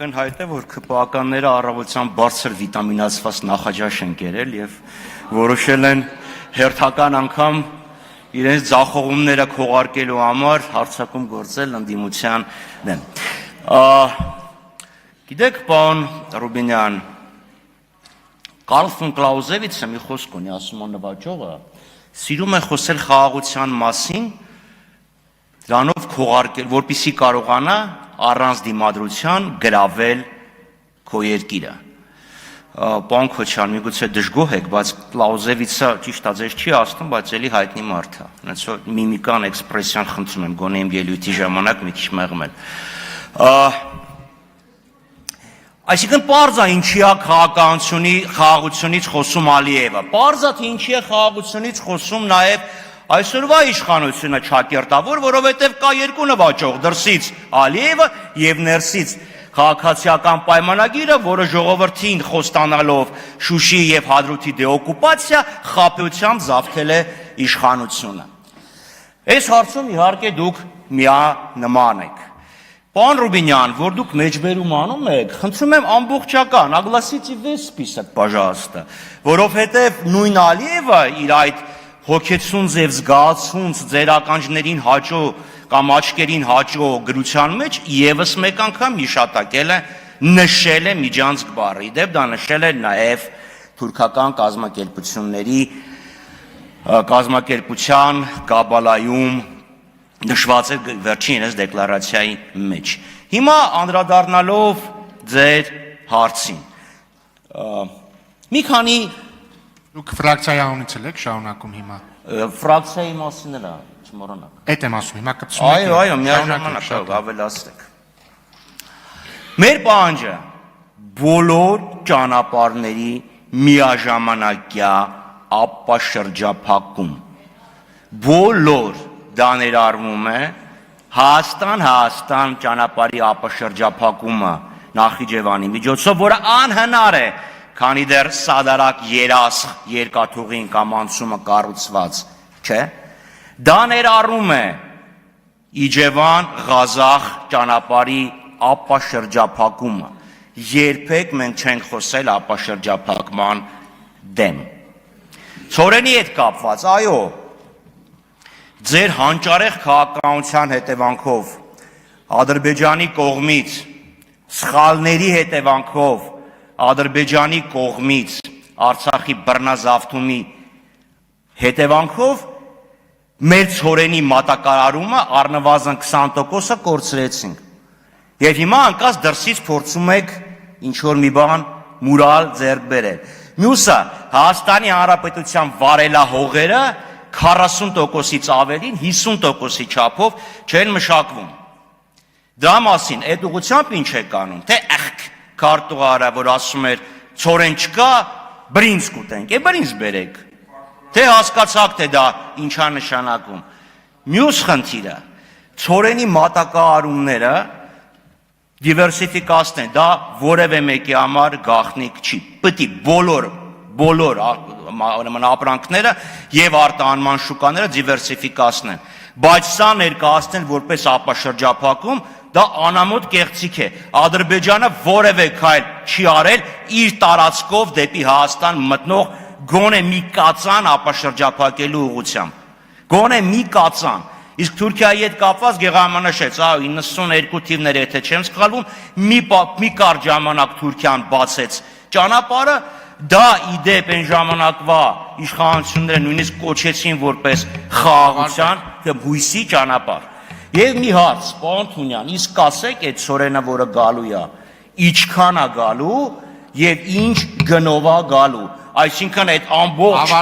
Ակնհայտ է, որ ԿՊԱ-ականները առավոտյան բարձր վիտամինացված նախաճաշ են կերել եւ որոշել են հերթական անգամ իրենց ձախողումները քողարկելու համար հարձակում գործել ընդդիմության դեմ։ Գիտեք, պարոն Ռուբինյան, Կարլ ֆոն Կլաուզևիցը մի խոսք ունի, ասում է նվաճողը, սիրում է խոսել խաղաղության մասին, դրանով քողարկել, որպեսզի կարողանա առանց դիմադրության գրավել քո երկիրը։ Պարոն Քոչարյան, միգուցե դժգոհ եք, բայց Կլաուզևիցը ճիշտ է ձեզ չի ասում, բայց էլի հայտնի մարդ է։ Հենց որ միմիկան, էքսպրեսիան խնդրում եմ, գոնե իմ ելույթի ժամանակ մի քիչ մեղմել։ Այսինքն պարզ է ինչի է խաղաղությունից խոսում Ալիևը։ Պարզ է թե ինչի է խաղաղությունից խոսում նաև այսօրվա իշխանությունը ճակերտավոր, որովհետև կա երկու նվաճող, դրսից Ալիևը եւ ներսից քաղաքացիական պայմանագիրը, որը ժողովրդին խոստանալով Շուշի եւ Հադրութի դեօկուպացիա խաբեությամբ զավթել է իշխանությունը։ Այս հարցում իհարկե դուք միանման եք։ Պարոն Ռուբինյան, որ դուք մեջբերում անում եք, խնդրում եմ ամբողջական, огласите весь список, пожалуйста, որովհետև նույն Ալիևը իր այդ հոգեցուն ձև զգացունց ձեր ականջներին հաճո կամ աչքերին հաճո գրության մեջ եւս մեկ անգամ հիշատակել է, նշել է միջանցք բառը, իդեպ դա նշել է նաեւ թուրքական կազմակերպության Կաբալայում նշված է վերջինս դեկլարացիայի մեջ։ Հիմա անդրադառնալով ձեր հարցին, մի քանի Դուք ֆրակցիայի անունից եք շարունակում հիմա։ Ֆրակցիայի մասին էլ չմոռանաք։ Էդ եմ ասում, հիմա կպցնում եք։ Այո, միաժամանակ ավելացրեք։ Մեր պահանջը բոլոր ճանապարհների միաժամանակյա ապաշրջափակում։ Բոլոր դա ներառվում է Հայաստան ճանապարհի ապաշրջափակումը Նախիջևանի միջոցով, որը անհնար է, քանի դեռ սադարակ երասխ երկաթուղին կամ անցումը կառուցված չէ, դա ներառում է Իջևան Ղազախ ճանապարհի ապաշրջափակումը։ Երբեք մենք չենք խոսել ապաշրջափակման դեմ։ Ցորենի հետ կապված, այո, ձեր հանճարեղ քաղաքականության հետևանքով, Ադրբեջանի կողմից, սխալների հետևանքով, Ադրբեջանի կողմից Արցախի բռնազավթումի հետևանքով մեր ցորենի մատակարարումը առնվազն 20%-ը կորցրեցինք։ Եվ հիմա անկած դրսից փորձում եք ինչ-որ մի բան մուրալ ձեռք բերել։ Մյուսը Հայաստանի Հանրապետության վարելահողերը 40%-ից ավելին 50%-ի չափով չեն մշակվում։ Դրա մասին այդ ուղղությամբ ինչ եք անում, թե քարտուղարը, որ ասում էր ցորեն չկա, բրինձ կուտենք, բրինձ բերեք։ Թե հասկացաք, թե դա ինչա նշանակում։ Մյուս խնդիրը, ցորենի մատակարարումները դիվերսիֆիկացնեն, դա որևէ մեկի համար գաղտնիք չի։ Պետք է բոլոր ապրանքները եւ արտահանման շուկաները դիվերսիֆիկացնեն, բայց սա ներկայացնել որպես ապաշրջափակում, դա անամոթ կեղծիք է։ Ադրբեջանը որևէ քայլ չի արել իր տարածքով դեպի Հայաստան մտնող գոնե մի կածան ապաշրջափակելու ուղղությամբ։ Գոնե մի կածան։ Իսկ Թուրքիայի հետ կապված Գեղարմանաշեց, 92 թիվներ եթե չեմ սխալվում, մի կարճ ժամանակ Թուրքիան բացեց ճանապարհը, դա իդեպ այն ժամանակվա իշխանությունները նույնիսկ կոչեցին որպես խաղաղության հույսի ճանապարհ։ Եվ մի հարց, պարոն Թունյան, իսկ ասեք այդ ցորենը, որը գալու է, ինչքան է գալու եւ ինչ գնով է գալու։ Այսինքն այդ ամբողջ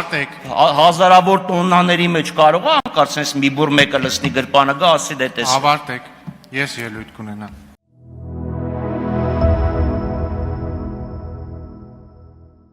հազարավոր տոննաների մեջ կարող է անկարծես մի բուր մեկը լցնի գրպանը գա, ասի դե տես։ Ավարտեք, ես ելույթ կունենամ։